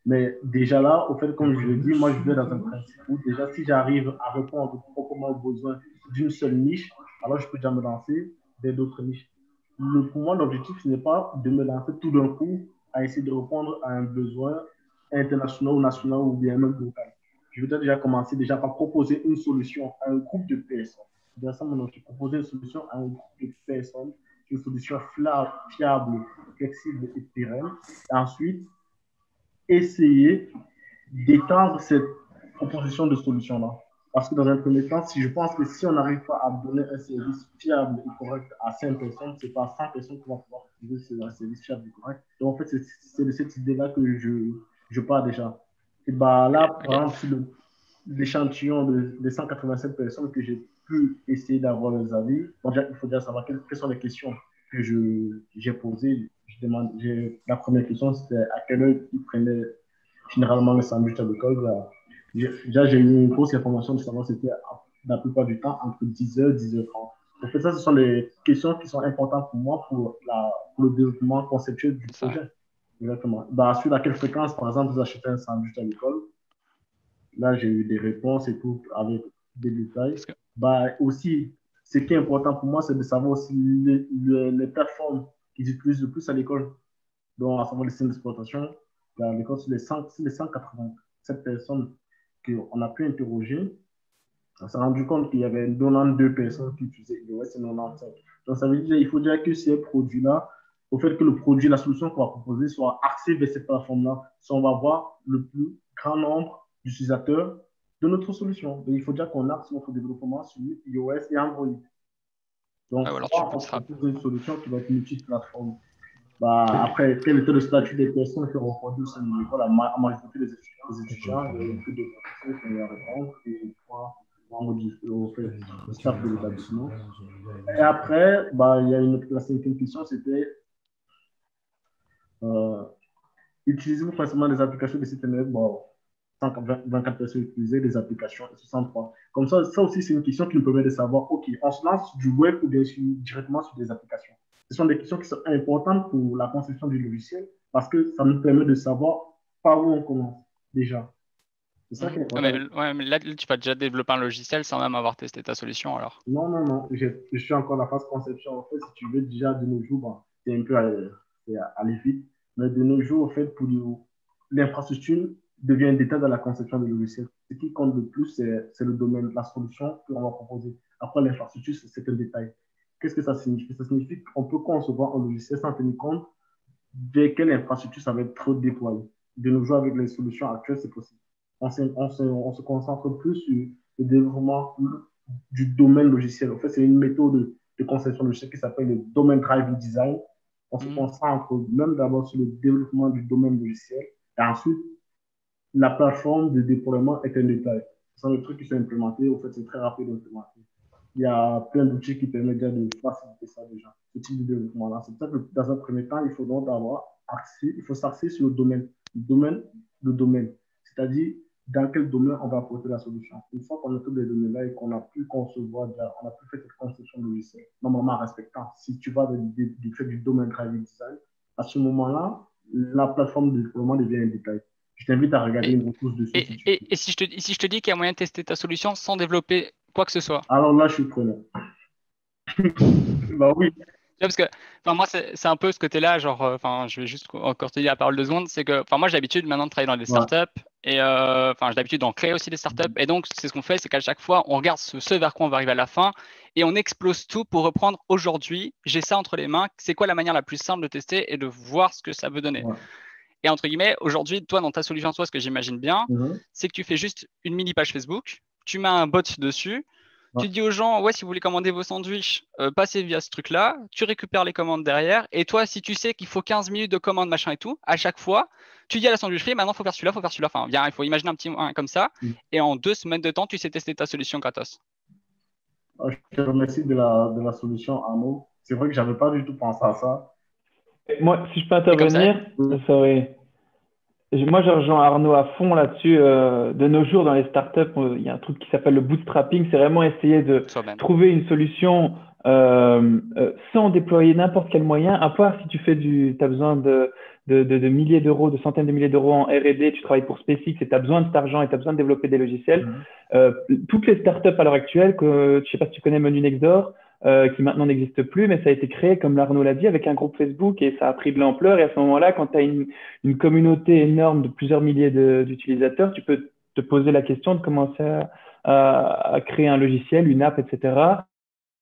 Mais déjà là, au fait, comme je l'ai dit, moi, je vais dans un principe où déjà, si j'arrive à répondre proprement aux besoins d'une seule niche, alors je peux déjà me lancer vers d'autres niches. Pour moi, l'objectif, ce n'est pas de me lancer tout d'un coup à essayer de répondre à un besoin international ou national ou bien même local. Je vais déjà commencer déjà par proposer une solution à un groupe de personnes. C'est ça mon objectif, proposer une solution à un groupe de personnes, une solution fiable, flexible et pérenne. Et ensuite, essayer d'étendre cette proposition de solution-là. Parce que dans un premier temps, je pense que si on n'arrive pas à donner un service fiable et correct à 5 personnes, ce n'est pas 100 personnes qui vont pouvoir utiliser un service fiable et correct. Donc, en fait, c'est de cette idée-là que je pars déjà. Et bah, là, par exemple, sur l'échantillon de 187 personnes que j'ai pu essayer d'avoir leurs avis, il faut déjà savoir quelles sont les questions que j'ai posées. La première question, c'était à quelle heure ils prenaient généralement le sandwich à l'école. Déjà, j'ai eu une grosse information de savoir c'était la plupart du temps entre 10h et 10h30. En fait, ça, ce sont des questions qui sont importantes pour moi pour le développement conceptuel du projet. Exactement. Bah, sur à quelle fréquence, par exemple, vous achetez un sandwich à l'école? Là, j'ai eu des réponses et tout avec des détails. Bah, aussi, ce qui est important pour moi, c'est de savoir aussi les plateformes qu'ils utilisent le plus à l'école. Donc, à savoir les signes d'exploitation. À l'école, sur les 187 personnes qu'on a pu interroger, on s'est rendu compte qu'il y avait 92 personnes qui utilisaient iOS et 95. Donc, ça veut dire qu'il faut dire que ces produits-là, au fait que le produit, la solution qu'on va proposer soit axée vers cette plateforme-là, si on va avoir le plus grand nombre d'utilisateurs de notre solution. Donc, il faut dire qu'on axe notre développement sur iOS et Android. Donc, alors on propose une solution qui va être multi-plateforme. Bah, après, quel était le statut des personnes qui ont répondu au sein de l'école? La majorité des étudiants, il y a plus de professeurs qui ont répondu et 3 membres du staff de l'établissement. Et après, bah, il y a la cinquième question, c'était utilisez-vous principalement des applications de site internet? Bon, 124 personnes utilisaient des applications et 63. Comme ça aussi, c'est une question qui nous permet de savoir, OK, on se lance du web ou bien directement sur des applications. Ce sont des questions qui sont importantes pour la conception du logiciel parce que ça nous permet de savoir par où on commence déjà. C'est ça qui est important. Mais là, tu vas déjà développer un logiciel sans même avoir testé ta solution alors. Non. Je suis encore dans la phase conception. En fait, si tu veux, déjà de nos jours, bon, c'est un peu aller vite. Mais de nos jours, en fait, pour l'infrastructure devient un détail dans la conception du logiciel. Ce qui compte le plus, c'est le domaine, la solution qu'on va proposer. Après, l'infrastructure, c'est un détail. Qu'est-ce que ça signifie? Ça signifie qu'on peut concevoir un logiciel sans tenir compte de quelle infrastructure ça va être trop déployé. De nos jours, avec les solutions actuelles, c'est possible. On se concentre plus sur le développement du domaine logiciel. En fait, c'est une méthode de conception logicielle qui s'appelle le Domain Driven Design. On se concentre même d'abord sur le développement du domaine logiciel et ensuite, la plateforme de déploiement est un détail. Ce sont des trucs qui sont implémentés. En fait, c'est très rapide d'implémenter. Il y a plein d'outils qui permettent déjà de faciliter ça déjà, ce type de développement-là. C'est pour ça que dans un premier temps, il faut donc s'axer sur le domaine. C'est-à-dire, dans quel domaine on va apporter la solution. Une fois qu'on a tous les données-là et qu'on a pu concevoir, on a pu faire cette conception logicielle, normalement en respectant, si tu vas du domaine driven design, à ce moment-là, la plateforme de déploiement devient un détail. Je t'invite à regarder une ressource dessus. Et si je te dis qu'il y a moyen de tester ta solution sans développer quoi que ce soit? Alors là, je suis preneur. Bah oui. Parce que moi, c'est un peu ce côté-là, genre, je vais juste encore te dire la parole 2 secondes, c'est que moi, j'ai l'habitude maintenant de travailler dans des startups et j'ai l'habitude d'en créer aussi des startups. Et donc, c'est ce qu'on fait, c'est qu'à chaque fois, on regarde ce vers quoi on va arriver à la fin et on explose tout pour reprendre aujourd'hui. J'ai ça entre les mains. C'est quoi la manière la plus simple de tester et de voir ce que ça veut donner? Et entre guillemets, aujourd'hui, toi, dans ta solution, toi, ce que j'imagine bien, c'est que tu fais juste une mini page Facebook, tu mets un bot dessus, tu dis aux gens, ouais, si vous voulez commander vos sandwichs, passez via ce truc-là, tu récupères les commandes derrière, et toi, si tu sais qu'il faut 15 minutes de commande, machin et tout, à chaque fois, tu dis à la sandwicherie, maintenant, il faut faire celui-là, enfin, bien, il faut imaginer un petit comme ça, et en 2 semaines de temps, tu sais tester ta solution gratos. Je te remercie de la solution, Arnaud. C'est vrai que je n'avais pas du tout pensé à ça. Moi, si je peux intervenir, moi, je rejoins Arnaud à fond là-dessus. De nos jours, dans les startups, il y a un truc qui s'appelle le bootstrapping. C'est vraiment essayer de trouver une solution sans déployer n'importe quel moyen. À part si tu as besoin de milliers d'euros, de centaines de milliers d'euros en R&D, tu travailles pour SpaceX et tu as besoin de cet argent et tu as besoin de développer des logiciels. Toutes les startups à l'heure actuelle, je ne sais pas si tu connais Menu Next Door, qui maintenant n'existe plus, mais ça a été créé, comme l'Arnaud l'a dit, avec un groupe Facebook et ça a pris de l'ampleur. Et à ce moment-là, quand tu as une communauté énorme de plusieurs milliers d'utilisateurs, tu peux te poser la question de commencer à créer un logiciel, une app, etc.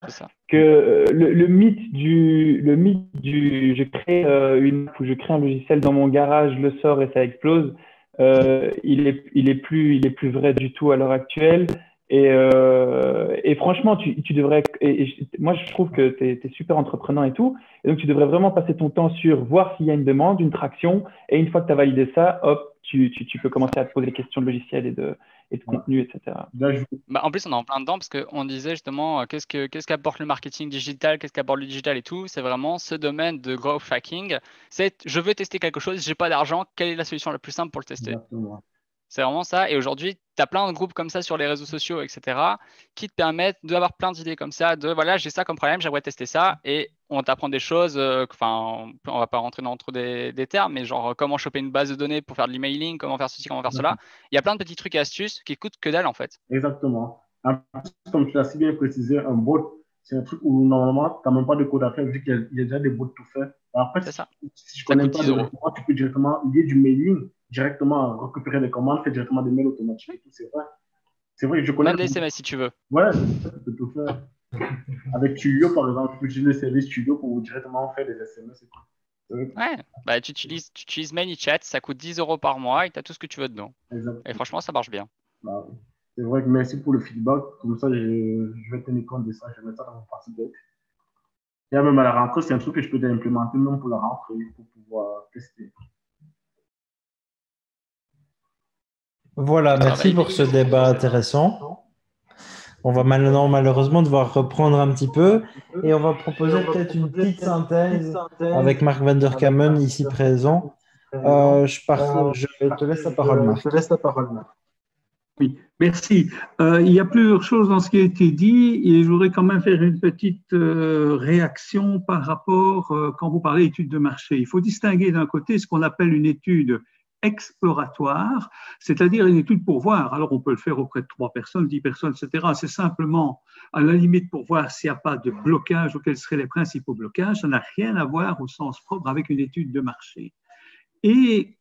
C'est ça. Que le mythe du je crée une app ou je crée un logiciel dans mon garage, je le sors et ça explose, il est plus vrai du tout à l'heure actuelle. Et franchement, tu devrais. Moi, je trouve que tu es super entreprenant et tout. Et donc, tu devrais vraiment passer ton temps sur voir s'il y a une demande, une traction. Et une fois que tu as validé ça, hop, tu peux commencer à te poser des questions de logiciel et de contenu, etc. En plus, on est en plein dedans parce qu'on disait justement qu'est-ce qu'apporte le marketing digital, qu'est-ce qu'apporte le digital et tout. C'est vraiment ce domaine de growth hacking. C'est je veux tester quelque chose, j'ai pas d'argent, quelle est la solution la plus simple pour le tester? Exactement. C'est vraiment ça. Et aujourd'hui, tu as plein de groupes comme ça sur les réseaux sociaux, etc., qui te permettent d'avoir plein d'idées comme ça, de voilà, j'ai ça comme problème, j'aimerais tester ça. Et on t'apprend des choses, on va pas rentrer dans trop des termes, mais genre comment choper une base de données pour faire de l'emailing, comment faire ceci, comment faire cela. Il y a plein de petits trucs et astuces qui coûtent que dalle en fait. Exactement. En plus, comme tu l'as si bien précisé, un bot, c'est un truc où normalement, tu n'as même pas de code à faire vu qu'il y a déjà des bots tout faits. En fait, si je connais pas directement, tu peux directement lier du mailing, directement récupérer des commandes, faire directement des mails automatiques et tout, c'est vrai. C'est vrai que je connais. Même des SMS si tu veux. Ouais, tu peux tout faire. Avec Tulio, par exemple, tu peux utiliser le service Tulio pour directement faire des SMS et tout. Ouais, tu utilises ManyChat, ça coûte 10 € par mois et tu as tout ce que tu veux dedans. Exactement. Et franchement, ça marche bien. Bah, c'est vrai que merci pour le feedback. Comme ça, je vais tenir compte de ça. Je vais mettre ça dans mon partie deck. Et même à la rentrée, c'est un truc que je peux implémenter même pour la rentrée pour pouvoir tester. Voilà, merci pour ce débat intéressant. On va maintenant malheureusement devoir reprendre un petit peu et on va proposer peut-être une petite synthèse avec Mark van der Kamen ici présent. Je te laisse la parole, Marc. Oui, merci. Il y a plusieurs choses dans ce qui a été dit et je voudrais quand même faire une petite réaction par rapport, quand vous parlez d'études de marché. Il faut distinguer d'un côté ce qu'on appelle une étude exploratoire, c'est-à-dire une étude pour voir. Alors, on peut le faire auprès de 3 personnes, 10 personnes, etc. C'est simplement, à la limite, pour voir s'il n'y a pas de blocage ou quels seraient les principaux blocages. Ça n'a rien à voir au sens propre avec une étude de marché. Et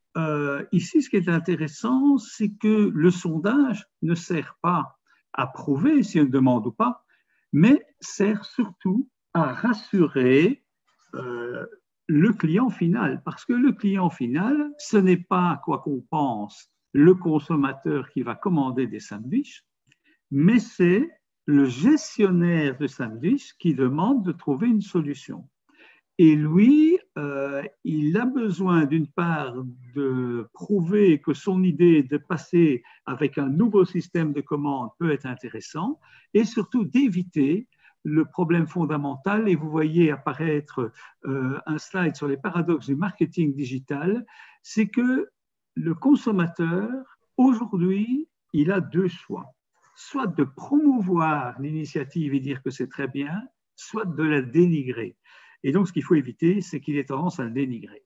ici, ce qui est intéressant, c'est que le sondage ne sert pas à prouver s'il y a une demande ou pas, mais sert surtout à rassurer le client final. Parce que le client final, ce n'est pas, quoi qu'on pense, le consommateur qui va commander des sandwichs, mais c'est le gestionnaire de sandwichs qui demande de trouver une solution. Et lui, il a besoin d'une part de prouver que son idée de passer avec un nouveau système de commande peut être intéressant et surtout d'éviter le problème fondamental. Et vous voyez apparaître un slide sur les paradoxes du marketing digital, c'est que le consommateur, aujourd'hui, il a 2 choix. Soit de promouvoir l'initiative et dire que c'est très bien, soit de la dénigrer. Et donc, ce qu'il faut éviter, c'est qu'il ait tendance à le dénigrer.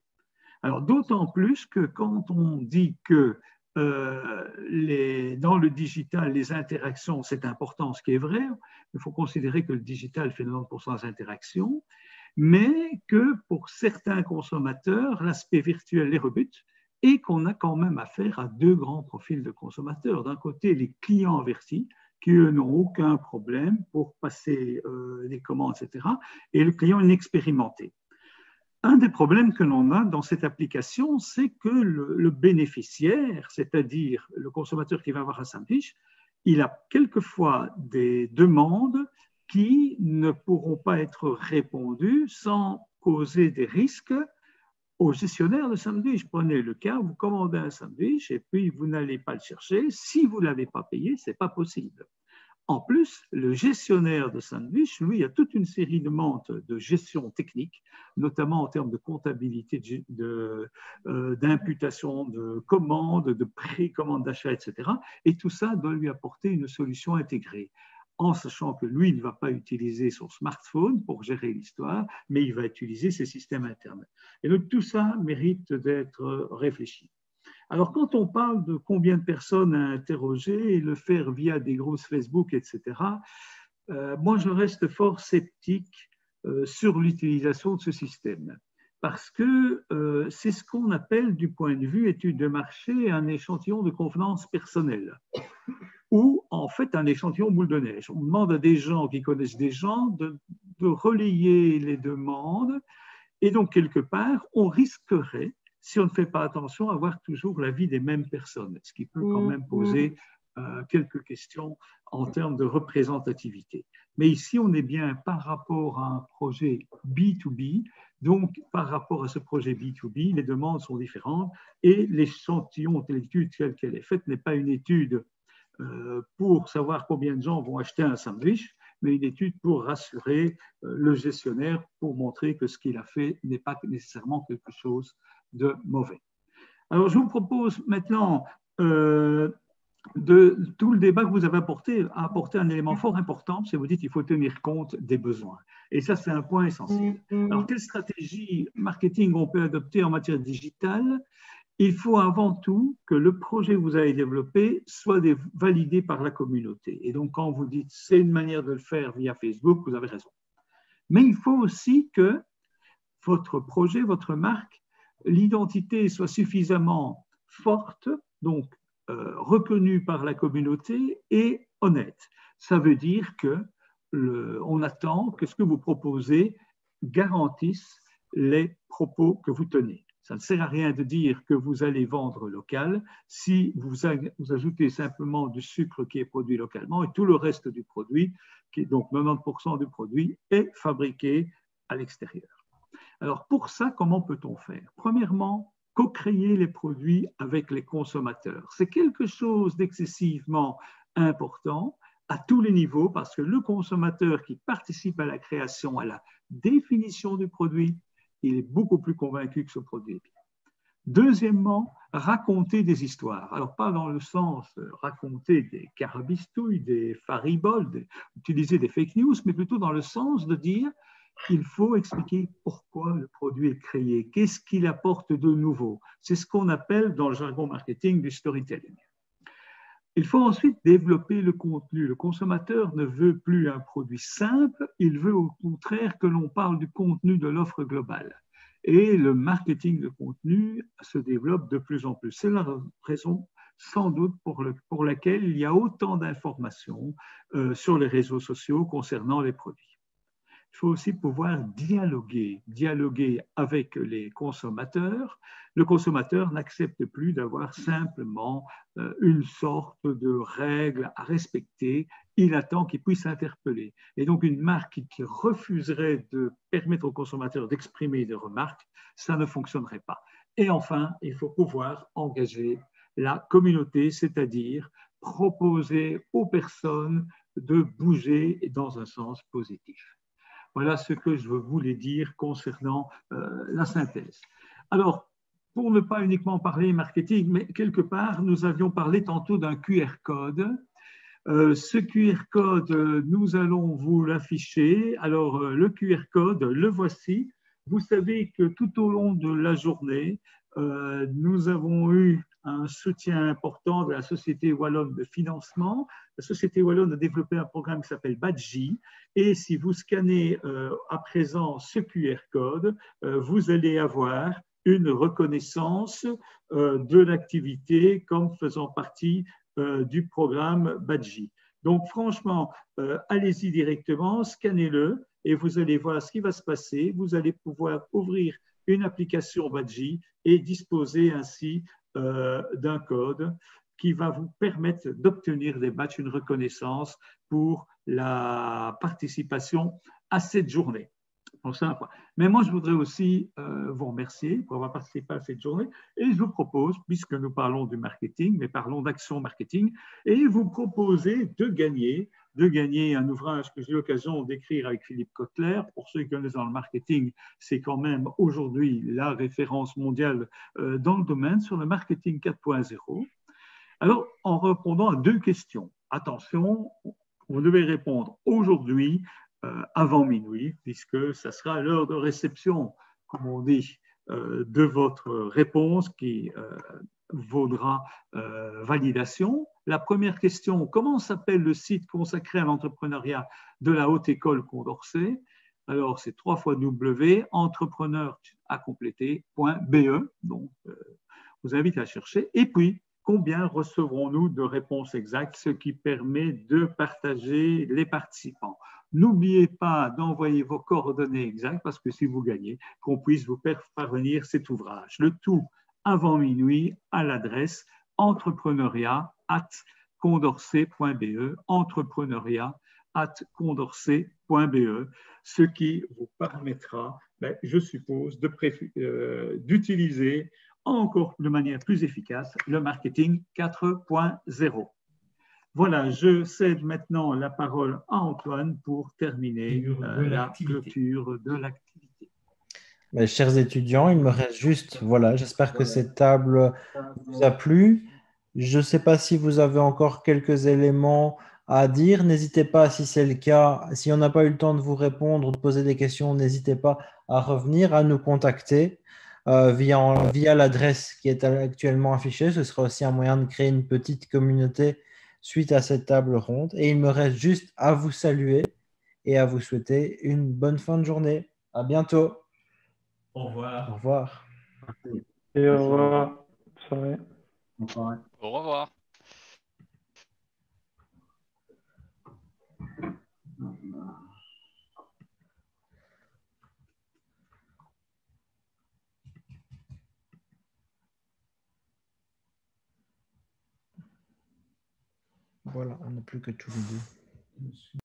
Alors, d'autant plus que quand on dit que dans le digital, les interactions, c'est important, ce qui est vrai, il faut considérer que le digital fait 90% des interactions, mais que pour certains consommateurs, l'aspect virtuel les rebute et qu'on a quand même affaire à 2 grands profils de consommateurs. D'un côté, les clients avertis, qui eux n'ont aucun problème pour passer les commandes, etc., et le client inexpérimenté. un des problèmes que l'on a dans cette application, c'est que le bénéficiaire, c'est-à-dire le consommateur qui va avoir un sandwich, il a quelquefois des demandes qui ne pourront pas être répondues sans causer des risques au gestionnaire de sandwich. Prenez le cas, vous commandez un sandwich et puis vous n'allez pas le chercher. Si vous ne l'avez pas payé, ce n'est pas possible. En plus, le gestionnaire de sandwich, lui, a toute une série de demandes de gestion technique, notamment en termes de comptabilité, d'imputation de commandes, de précommande d'achat, etc. Et tout ça doit lui apporter une solution intégrée, en sachant que lui ne va pas utiliser son smartphone pour gérer l'histoire, mais il va utiliser ses systèmes internes. Et donc tout ça mérite d'être réfléchi. Alors, quand on parle de combien de personnes à interroger et le faire via des grosses Facebook, etc., moi, je reste fort sceptique sur l'utilisation de ce système. Parce que c'est ce qu'on appelle, du point de vue étude de marché, un échantillon de convenance personnelle, ou en fait un échantillon boule de neige. On demande à des gens qui connaissent des gens de relayer les demandes, et donc, quelque part, on risquerait, si on ne fait pas attention, à avoir toujours l'avis des mêmes personnes, ce qui peut quand même poser quelques questions en termes de représentativité. Mais ici, on est bien par rapport à un projet B2B, donc par rapport à ce projet B2B, les demandes sont différentes et l'échantillon de l'étude telle qu'elle est faite n'est pas une étude pour savoir combien de gens vont acheter un sandwich, mais une étude pour rassurer le gestionnaire, pour montrer que ce qu'il a fait n'est pas nécessairement quelque chose de mauvais. Alors, je vous propose maintenant de tout le débat que vous avez apporté un élément fort important, c'est vous dites qu'il faut tenir compte des besoins. Et ça, c'est un point essentiel. Alors, quelle stratégie marketing on peut adopter en matière digitale? Il faut avant tout que le projet que vous avez développé soit validé par la communauté. Et donc, quand vous dites c'est une manière de le faire via Facebook, vous avez raison. Mais il faut aussi que votre projet, votre marque, l'identité soit suffisamment forte, donc reconnue par la communauté et honnête. Ça veut dire qu'on attend que ce que vous proposez garantisse les propos que vous tenez. Ça ne sert à rien de dire que vous allez vendre local si vous ajoutez simplement du sucre qui est produit localement et tout le reste du produit, qui est donc 90% du produit, est fabriqué à l'extérieur. Alors pour ça, comment peut-on faire? Premièrement, co-créer les produits avec les consommateurs. C'est quelque chose d'excessivement important à tous les niveaux parce que le consommateur qui participe à la création, à la définition du produit, il est beaucoup plus convaincu que ce produit est bien. Deuxièmement, raconter des histoires. Alors, pas dans le sens raconter des carabistouilles, des fariboles, utiliser des fake news, mais plutôt dans le sens de dire qu'il faut expliquer pourquoi le produit est créé, qu'est-ce qu'il apporte de nouveau. C'est ce qu'on appelle dans le jargon marketing du storytelling. Il faut ensuite développer le contenu. Le consommateur ne veut plus un produit simple, il veut au contraire que l'on parle du contenu de l'offre globale. Et le marketing de contenu se développe de plus en plus. C'est la raison sans doute pour laquelle il y a autant d'informations sur les réseaux sociaux concernant les produits. Il faut aussi pouvoir dialoguer avec les consommateurs. Le consommateur n'accepte plus d'avoir simplement une sorte de règle à respecter. Il attend qu'il puisse interpeller. Et donc, une marque qui refuserait de permettre aux consommateurs d'exprimer des remarques, ça ne fonctionnerait pas. Et enfin, il faut pouvoir engager la communauté, c'est-à-dire proposer aux personnes de bouger dans un sens positif. Voilà ce que je voulais dire concernant la synthèse. Alors, pour ne pas uniquement parler marketing, mais quelque part, nous avions parlé tantôt d'un QR code. Ce QR code, nous allons vous l'afficher. Alors, le QR code, le voici. Vous savez que tout au long de la journée, nous avons eu un soutien important de la Société Wallonne de financement. La Société Wallonne a développé un programme qui s'appelle Badji. Et si vous scannez à présent ce QR code, vous allez avoir une reconnaissance de l'activité comme faisant partie du programme Badji. Donc franchement, allez-y directement, scannez-le et vous allez voir ce qui va se passer. Vous allez pouvoir ouvrir une application Badgie et disposer ainsi d'un code qui va vous permettre d'obtenir des badges, une reconnaissance pour la participation à cette journée. Mais moi, je voudrais aussi vous remercier pour avoir participé à cette journée et je vous propose, puisque nous parlons du marketing, mais parlons d'action marketing, et vous proposer de gagner un ouvrage que j'ai eu l'occasion d'écrire avec Philippe Kotler. Pour ceux qui connaissent dans le marketing, c'est quand même aujourd'hui la référence mondiale dans le domaine sur le marketing 4.0. Alors, en répondant à 2 questions, attention, vous devez répondre aujourd'hui avant minuit, puisque ça sera l'heure de réception, comme on dit, de votre réponse qui vaudra validation. La première question, comment s'appelle le site consacré à l'entrepreneuriat de la Haute École Condorcet? Alors, c'est www.entrepreneur.be, donc vous invite à chercher. Et puis, combien recevrons-nous de réponses exactes, ce qui permet de partager les participants. N'oubliez pas d'envoyer vos coordonnées exactes, parce que si vous gagnez, qu'on puisse vous faire parvenir cet ouvrage. Le tout avant minuit à l'adresse entrepreneuriat@condorcet.be, entrepreneuriat@condorcet.be, ce qui vous permettra, je suppose, d'utiliser encore de manière plus efficace le marketing 4.0. Voilà, je cède maintenant la parole à Antoine pour terminer la clôture de l'activité. Mes chers étudiants, il me reste juste, voilà, j'espère que cette table vous a plu. Je ne sais pas si vous avez encore quelques éléments à dire. N'hésitez pas, si c'est le cas, si on n'a pas eu le temps de vous répondre ou de poser des questions, n'hésitez pas à revenir, à nous contacter via l'adresse qui est actuellement affichée. Ce sera aussi un moyen de créer une petite communauté suite à cette table ronde. Et il me reste juste à vous saluer et à vous souhaiter une bonne fin de journée. À bientôt. Au revoir. Au revoir. Et au revoir. Bonne soirée. Au revoir. Voilà, on n'a plus que tous les deux.